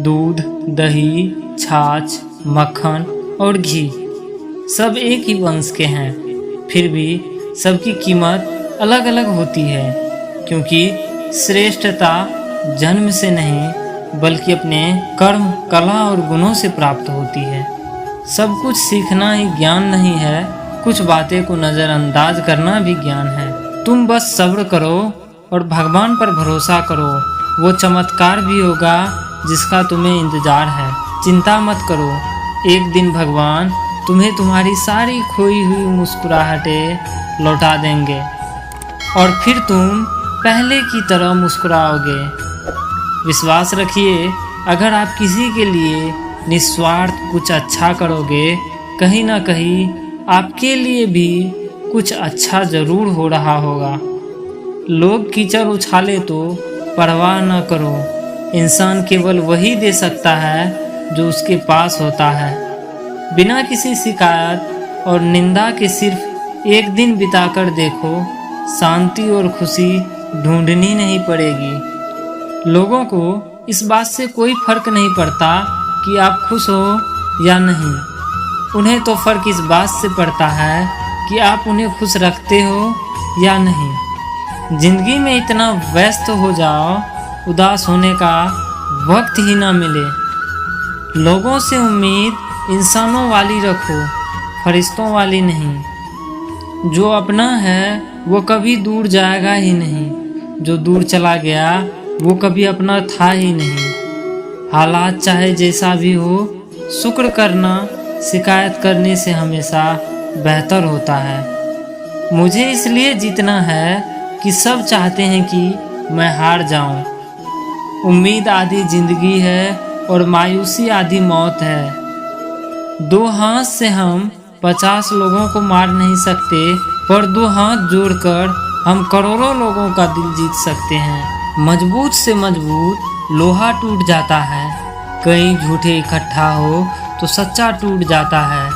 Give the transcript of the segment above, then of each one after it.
दूध, दही, छाछ, मक्खन और घी सब एक ही वंश के हैं, फिर भी सबकी कीमत अलग अलग होती है, क्योंकि श्रेष्ठता जन्म से नहीं बल्कि अपने कर्म, कला और गुणों से प्राप्त होती है। सब कुछ सीखना ही ज्ञान नहीं है, कुछ बातें को नज़रअंदाज करना भी ज्ञान है। तुम बस सब्र करो और भगवान पर भरोसा करो, वो चमत्कार भी होगा जिसका तुम्हें इंतजार है। चिंता मत करो, एक दिन भगवान तुम्हें तुम्हारी सारी खोई हुई मुस्कुराहटें लौटा देंगे और फिर तुम पहले की तरह मुस्कुराओगे। विश्वास रखिए, अगर आप किसी के लिए निस्वार्थ कुछ अच्छा करोगे, कहीं ना कहीं आपके लिए भी कुछ अच्छा जरूर हो रहा होगा। लोग कीचड़ उछाले तो परवाह न करो, इंसान केवल वही दे सकता है जो उसके पास होता है। बिना किसी शिकायत और निंदा के सिर्फ एक दिन बिताकर देखो, शांति और खुशी ढूंढनी नहीं पड़ेगी। लोगों को इस बात से कोई फर्क नहीं पड़ता कि आप खुश हो या नहीं, उन्हें तो फर्क इस बात से पड़ता है कि आप उन्हें खुश रखते हो या नहीं। जिंदगी में इतना व्यस्त हो जाओ, उदास होने का वक्त ही ना मिले। लोगों से उम्मीद इंसानों वाली रखो, फरिश्तों वाली नहीं। जो अपना है वो कभी दूर जाएगा ही नहीं, जो दूर चला गया वो कभी अपना था ही नहीं। हालात चाहे जैसा भी हो, शुक्र करना शिकायत करने से हमेशा बेहतर होता है। मुझे इसलिए जीतना है कि सब चाहते हैं कि मैं हार जाऊं। उम्मीद आधी जिंदगी है और मायूसी आधी मौत है। दो हाथ से हम 50 लोगों को मार नहीं सकते, पर दो हाथ जोड़कर हम करोड़ों लोगों का दिल जीत सकते हैं। मजबूत से मजबूत लोहा टूट जाता है, कई झूठे इकट्ठा हो तो सच्चा टूट जाता है।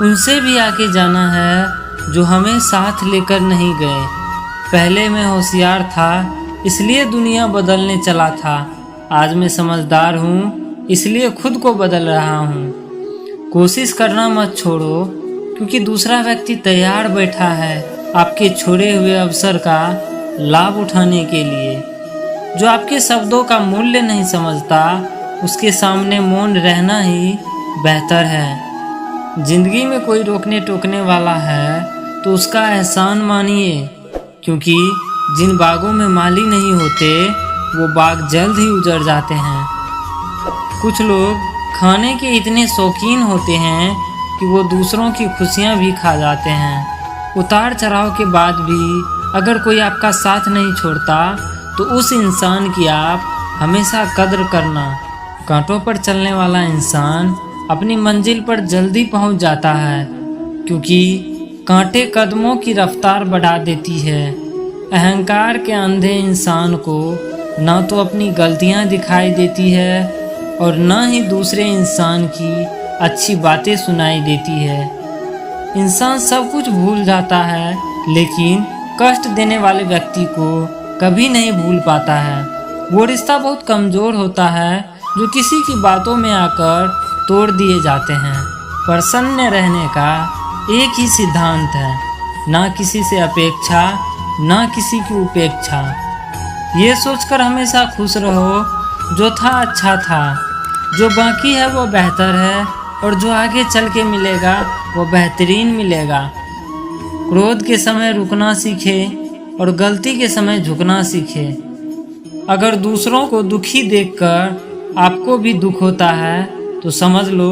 उनसे भी आगे जाना है जो हमें साथ लेकर नहीं गए। पहले मैं होशियार था इसलिए दुनिया बदलने चला था, आज मैं समझदार हूँ इसलिए खुद को बदल रहा हूँ। कोशिश करना मत छोड़ो, क्योंकि दूसरा व्यक्ति तैयार बैठा है आपके छोड़े हुए अवसर का लाभ उठाने के लिए। जो आपके शब्दों का मूल्य नहीं समझता, उसके सामने मौन रहना ही बेहतर है। जिंदगी में कोई रोकने टोकने वाला है तो उसका एहसान मानिए, क्योंकि जिन बागों में माली नहीं होते वो बाग जल्द ही उजड़ जाते हैं। कुछ लोग खाने के इतने शौकीन होते हैं कि वो दूसरों की खुशियाँ भी खा जाते हैं। उतार चढ़ाव के बाद भी अगर कोई आपका साथ नहीं छोड़ता तो उस इंसान की आप हमेशा कद्र करना। कांटों पर चलने वाला इंसान अपनी मंजिल पर जल्दी पहुंच जाता है, क्योंकि कांटे कदमों की रफ्तार बढ़ा देती है। अहंकार के अंधे इंसान को ना तो अपनी गलतियां दिखाई देती है और ना ही दूसरे इंसान की अच्छी बातें सुनाई देती है। इंसान सब कुछ भूल जाता है, लेकिन कष्ट देने वाले व्यक्ति को कभी नहीं भूल पाता है। वो रिश्ता बहुत कमज़ोर होता है जो किसी की बातों में आकर तोड़ दिए जाते हैं। प्रसन्न रहने का एक ही सिद्धांत है, ना किसी से अपेक्षा, ना किसी की उपेक्षा। ये सोचकर हमेशा खुश रहो, जो था अच्छा था, जो बाकी है वो बेहतर है और जो आगे चल के मिलेगा वो बेहतरीन मिलेगा। क्रोध के समय रुकना सीखे और गलती के समय झुकना सीखे। अगर दूसरों को दुखी देखकर आपको भी दुख होता है तो समझ लो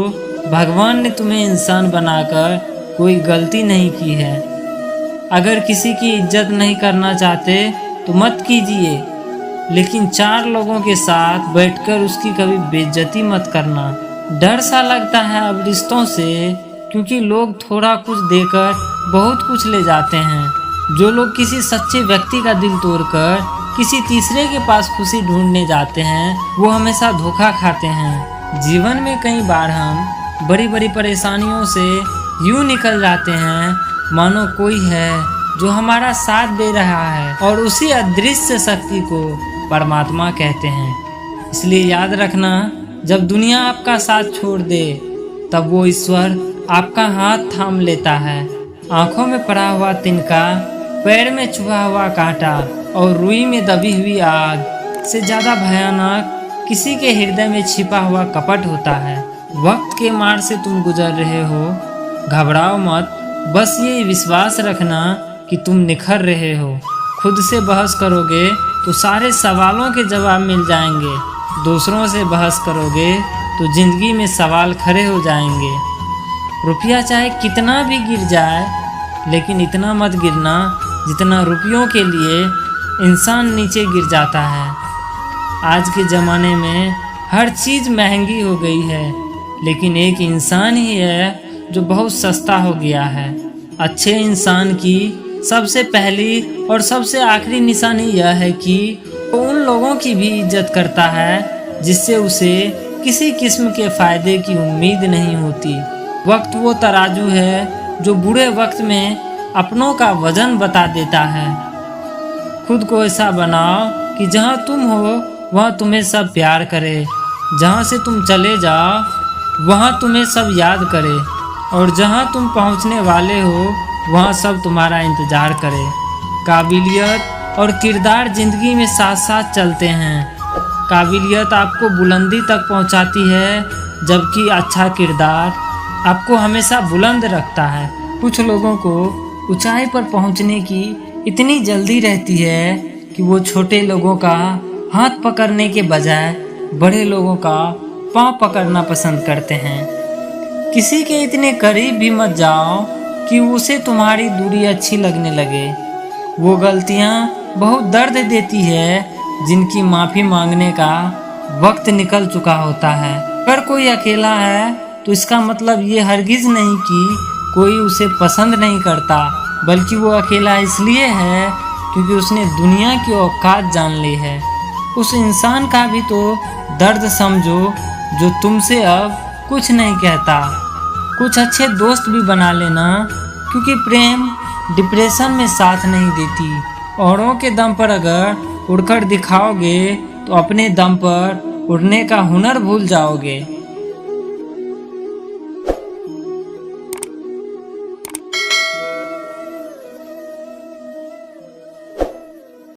भगवान ने तुम्हें इंसान बनाकर कोई गलती नहीं की है। अगर किसी की इज्जत नहीं करना चाहते तो मत कीजिए, लेकिन 4 लोगों के साथ बैठकर उसकी कभी बेइज्जती मत करना। डर सा लगता है अब रिश्तों से, क्योंकि लोग थोड़ा कुछ देकर बहुत कुछ ले जाते हैं। जो लोग किसी सच्चे व्यक्ति का दिल तोड़कर किसी तीसरे के पास खुशी ढूंढने जाते हैं, वो हमेशा धोखा खाते हैं। जीवन में कई बार हम बड़ी बड़ी परेशानियों से यूं निकल जाते हैं मानो कोई है जो हमारा साथ दे रहा है, और उसी अदृश्य शक्ति को परमात्मा कहते हैं। इसलिए याद रखना, जब दुनिया आपका साथ छोड़ दे तब वो ईश्वर आपका हाथ थाम लेता है। आंखों में पड़ा हुआ तिनका, पैर में चुभा हुआ कांटा और रुई में दबी हुई आग से ज्यादा भयानक किसी के हृदय में छिपा हुआ कपट होता है। वक्त के मार से तुम गुजर रहे हो, घबराओ मत, बस ये विश्वास रखना कि तुम निखर रहे हो। खुद से बहस करोगे तो सारे सवालों के जवाब मिल जाएंगे, दूसरों से बहस करोगे तो जिंदगी में सवाल खड़े हो जाएंगे। रुपया चाहे कितना भी गिर जाए, लेकिन इतना मत गिरना जितना रुपयों के लिए इंसान नीचे गिर जाता है। आज के ज़माने में हर चीज़ महंगी हो गई है, लेकिन एक इंसान ही है जो बहुत सस्ता हो गया है। अच्छे इंसान की सबसे पहली और सबसे आखिरी निशानी यह है कि वो उन लोगों की भी इज्जत करता है जिससे उसे किसी किस्म के फ़ायदे की उम्मीद नहीं होती। वक्त वो तराजू है जो बुरे वक्त में अपनों का वजन बता देता है। खुद को ऐसा बनाओ कि जहाँ तुम हो वहाँ तुम्हें सब प्यार करे, जहाँ से तुम चले जाओ वहाँ तुम्हें सब याद करे, और जहाँ तुम पहुँचने वाले हो वहाँ सब तुम्हारा इंतज़ार करे। काबिलियत और किरदार ज़िंदगी में साथ साथ चलते हैं। काबिलियत आपको बुलंदी तक पहुँचाती है, जबकि अच्छा किरदार आपको हमेशा बुलंद रखता है। कुछ लोगों को ऊंचाई पर पहुँचने की इतनी जल्दी रहती है कि वो छोटे लोगों का हाथ पकड़ने के बजाय बड़े लोगों का पाँव पकड़ना पसंद करते हैं। किसी के इतने करीब भी मत जाओ कि उसे तुम्हारी दूरी अच्छी लगने लगे। वो गलतियाँ बहुत दर्द देती है जिनकी माफ़ी मांगने का वक्त निकल चुका होता है। अगर कोई अकेला है तो इसका मतलब ये हरगिज़ नहीं कि कोई उसे पसंद नहीं करता, बल्कि वो अकेला इसलिए है क्योंकि उसने दुनिया की औकात जान ली है। उस इंसान का भी तो दर्द समझो जो तुमसे अब कुछ नहीं कहता। कुछ अच्छे दोस्त भी बना लेना, क्योंकि प्रेम डिप्रेशन में साथ नहीं देती। औरों के दम पर अगर उड़कर दिखाओगे तो अपने दम पर उड़ने का हुनर भूल जाओगे।